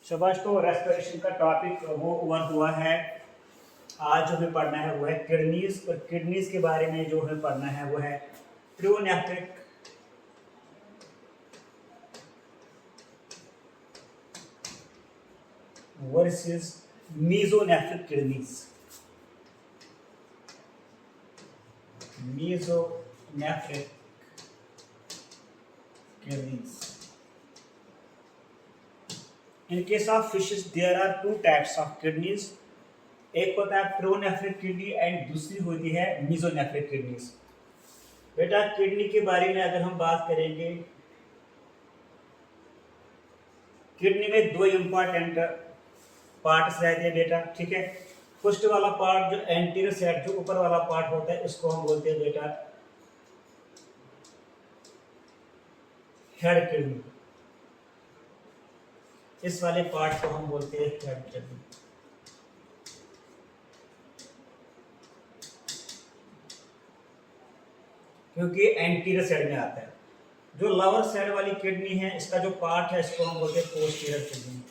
शाबाश। तो रेस्पिरेशन का टॉपिक वो ओवर हुआ है। आज जो हमें पढ़ना है वो है किडनीज, और किडनीज के बारे में जो हमें पढ़ना है वो है pronephric versus mesonephric kidneys. Mesonephric kidneys. In case of fishes, there are two types of kidneys. एक होता है प्रोनेफ्रिक किडनी एंड दूसरी होती है मीजोनेफ्रिक किडनीज। बेटा किडनी के बारे में अगर हम बात करेंगे, किडनी में दो इम्पोर्टेंट पार्ट्स रहते हैं बेटा, ठीक है। फर्स्ट वाला पार्ट जो एंटीरियर साइड जो ऊपर वाला पार्ट होता है इसको हम बोलते हैं बेटा हेड किडनी। इस वाले पार्ट को हम बोलते हैं हेड किडनी। क्योंकि एंटीरियर साइड में आता है। जो लोअर साइड वाली किडनी है इसका जो पार्ट है इसको हम बोलते हैं posterior kidney.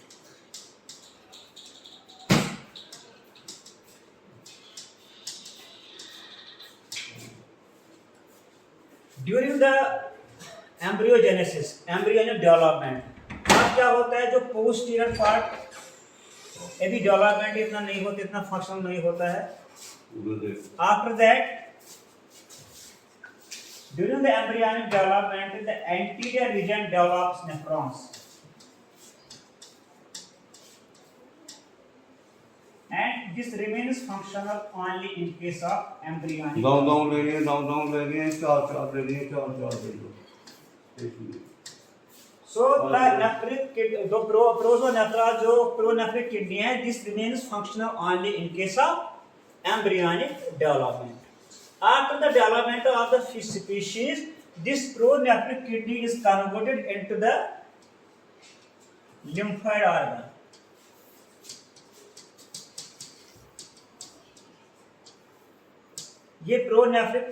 During the embryogenesis, embryonic development, अब क्या होता है जो पोस्टीरियर पार्ट यदि डेवलपमेंट इतना नहीं होता, इतना फंक्शनल नहीं होता है। After that during the embryonic development the anterior region develops nephrons and this remains functional only in case of embryonic down ले लिए चार ले लिए so the nephric the prosonephra जो pronephric kidney है this remains functional only in case of embryonic development. After the development of the fish species, this pronephric kidney is converted into the lymphoid organ. ये pronephric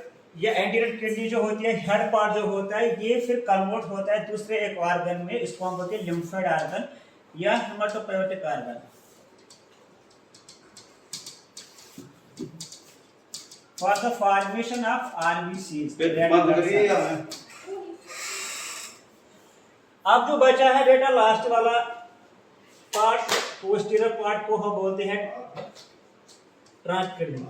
या anterior kidney जो होती है, head part जो होता है, ये फिर कन्वर्ट होता है दूसरे एक ऑर्गन में। इसको हम बोलते हैं लिम्फोइड ऑर्गन या haematopoietic organ. For the formation of RBCs. अब जो बचा है बेटा लास्ट वाला पार्ट, पोस्टीरियर पार्ट को हम बोलते हैं trunk kidney.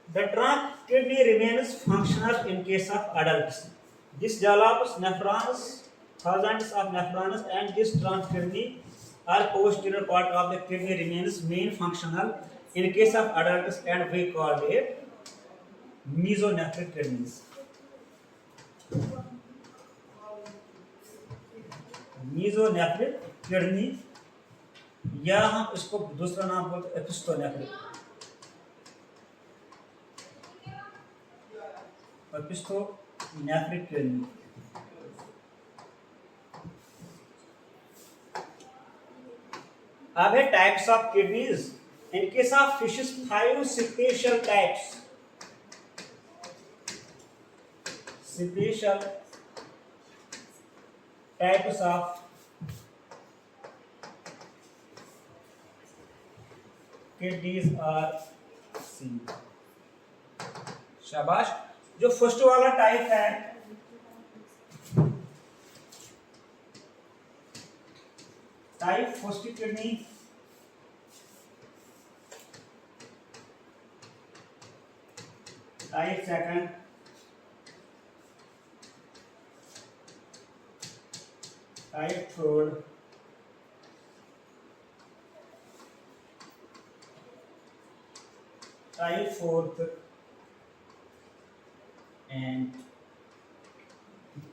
The trunk kidney remains functional in case of adults. This develops nephrons, thousands of nephrons, and this trunk kidney or posterior part of the kidney remains main functional in case of adults, and we call it mesonephric kidneys. mesonephric kidney या हम इसको दूसरा नाम बोलते हैं एपिस्टोनेफ्रिक। एपिस्टोनेफ्रिक kidney. अब है types of kidneys. In case of fishes 5 special types, special types of kidneys are seen. शाबाश। जो फर्स्ट वाला टाइप है type first kidney, type second, type third, type fourth and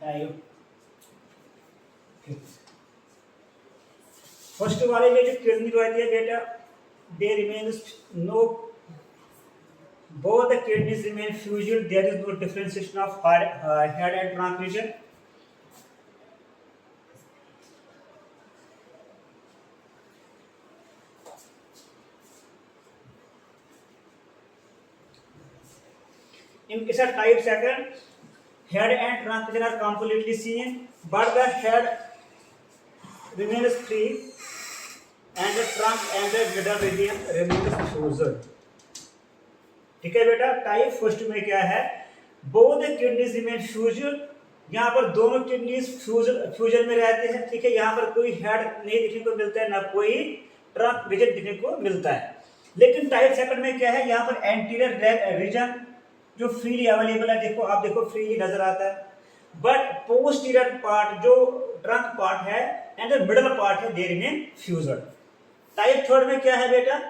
type fifth. First वाले में जो kidney रहती है बेटा, they remains no, both the kidneys remain fused, there is no differentiation of head and trunk region. In case of type second, head and trunk region are completely seen, but the head remains free and the trunk and the middle region remains fused. ठीक है बेटा, type first में क्या है, both kidneys remain fusion, यहाँ पर दोनों kidneys fusion में रहते हैं, ठीक है। यहाँ पर कोई हेड नहीं देखने को मिलता है, ना कोई ट्रंक रीजन देखने को मिलता है। लेकिन टाइप सेकंड में क्या है, यहाँ पर एंटीरियर रीजन जो फ्रीली अवेलेबल है, देखो आप देखो फ्रीली नजर आता है, बट पोस्टीरियर पार्ट जो ट्रंक पार्ट है एंड द मिडल पार्ट है, they remain fusion. Type third में क्या है बेटा,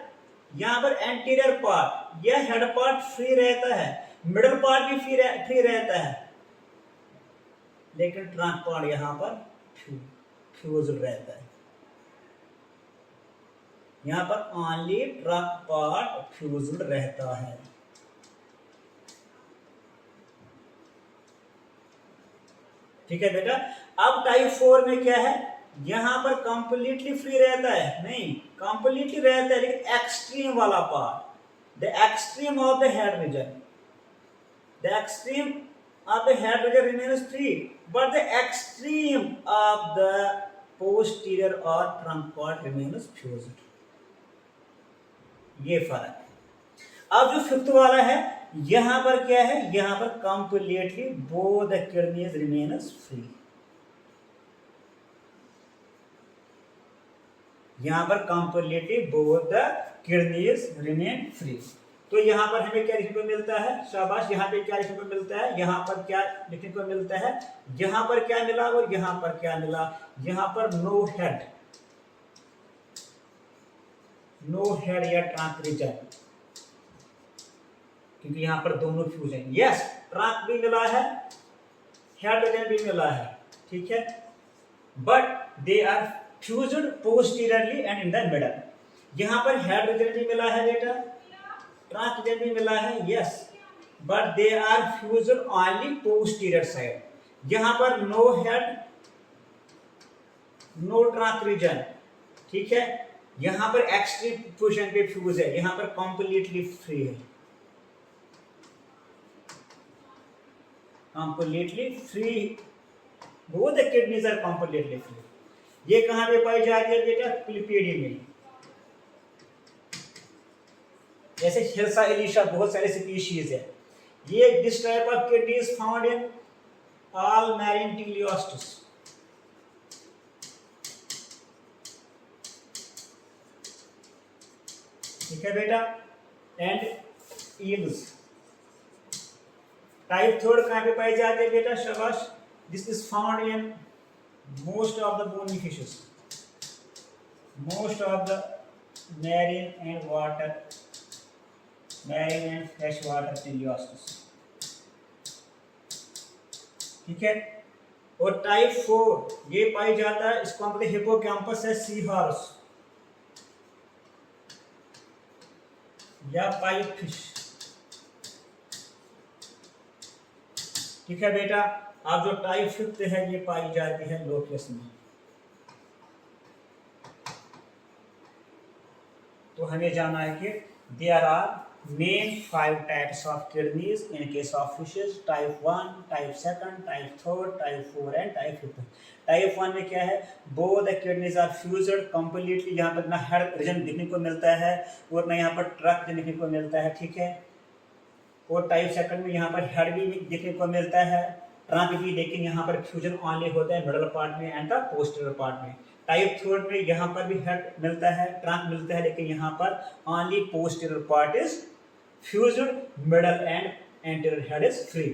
यहाँ पर एंटीरियर पार्ट या हेड पार्ट फ्री रहता है, मिडल पार्ट भी फ्री रहता है, लेकिन ट्रंक पार्ट यहाँ पर फ्यूज रहता है। यहाँ पर ओनली ट्रंक पार्ट फ्यूज रहता है। ठीक है बेटा। अब टाइप 4 में क्या है, यहां पर कंप्लीटली फ्री रहता है, नहीं कंप्लीटली रहता है, लेकिन एक्सट्रीम वाला part, the extreme of the head region, the extreme of the head region remains free, but the extreme of the posterior और ट्रंक पार्ट रिमेन्स फ्यूज्ड। ये फर्क है। अब जो फिफ्थ वाला है, यहां पर क्या है, यहां पर completely both the kidneys remains free, यहां पर completely both the kidneys remain free. तो यहां पर हमें क्या देखने को मिलता है, शाबाश, यहां पे क्या देखने को मिलता है, यहां पर क्या देखने को मिलता है, यहां पर क्या मिला और यहां पर क्या मिला, यहां पर नो हेड या ट्रंक रीजन, क्योंकि यहां पर दोनों फ्यूज हैं। यस, ट्रंक भी मिला है, हेड रीजन भी मिला है, ठीक है, but they are fused posteriorly and in the middle. यहां पर हेड रीजन भी मिला है बेटा, ट्रंक रीजन भी मिला है, yes, but they are fused only posterior side. यहां पर no head no trunk region, ठीक है, यहां पर एक्सट्रीम पोजीशन पे फ्यूज है, यहां पर कंप्लीटली फ्री है, completely free, both the kidneys are completely free. ये कहां पे पाई जाती है बेटा, पिलिपेडी में। जैसे हिल्सा एलिशा बहुत सारे स्पीशीज है। ये this type of kidney is found in all marine teleosts. ठीक है बेटा, एंड ईल्स। टाइप थर्ड कहां पे पाई जाती है बेटा, शाबाश, this is found in most of the bony fishes, most of the marine and freshwater teleostis। ठीक है। और टाइप 4 ये पाई जाता है, इसको हम कहते हैं हिपोकैम्पस है सी हॉर्स या पाइप फिश। ठीक है बेटा। अब जो टाइप 5 है, ये पाई जाती है लोकस में। तो हमें जाना है कि there are main 5 types of kidneys in case of fishes, type 1, type 2, type 3, type 4 and type 5। Type 1 में क्या है, both the kidneys are fused completely, यहाँ पर ना हेड रीजन देखने को मिलता है और ना यहाँ पर ट्रंक देखने को मिलता है, ठीक है। और टाइप 2 में यहाँ पर हेड भी देखने को मिलता है, ट्रंक भी, लेकिन यहाँ पर फ्यूजन ओनली होता है मिडल पार्ट में एंड द पोस्टीरियर पार्ट में। टाइप 3 में यहाँ पर भी हेड मिलता है, ट्रंक मिलता है, लेकिन यहाँ पर only posterior part is fused, middle and anterior head is free.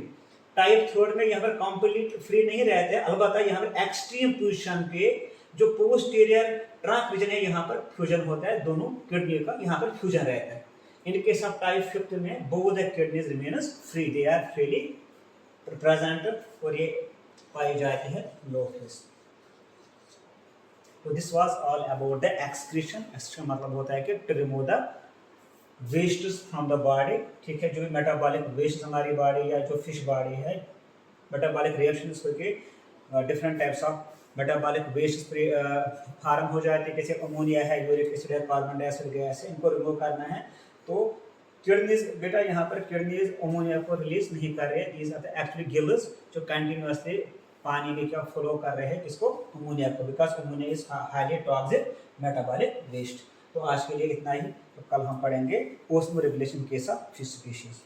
Type 3 में यहाँ पर कंप्लीट फ्री नहीं रहते, अलबत्ता यहाँ पर एक्सट्रीम पोजीशन पे जो पोस्टीरियर ट्रंक रीजन है, यहाँ पर फ्यूजन होता है, दोनों किडनी का यहाँ पर फ्यूजन रहता है। इन केस ऑफ टाइप 5 में both the kidneys remains free, they are freely present, और ये पाई जाती है लोकस। तो this was all about the excretion. Excretion मतलब होता है कि to remove the wastes from the body, ठीक है, जो भी मेटाबॉलिक वेस्ट हमारी बॉडी या जो फिश बॉडी है, मेटाबॉलिक रिएक्शंस होके different types of metabolic waste form हो जाते हैं, जैसे अमोनिया है, यूरिक एसिड है, कार्बन डाइऑक्साइड गैस है, इनको रिमूव करना है। तो किडनीज, बेटा यहाँ पर किडनीज अमोनिया को रिलीज नहीं कर रहे, these are the actually gills जो कंटिन्यूअसली पानी में क्या फ्लो कर रहे हैं, किसको, अमोनिया को, because ammonia is highly toxic metabolic waste. तो आज के लिए इतना ही, तो कल हम पढ़ेंगे osmoregulation case of fish species.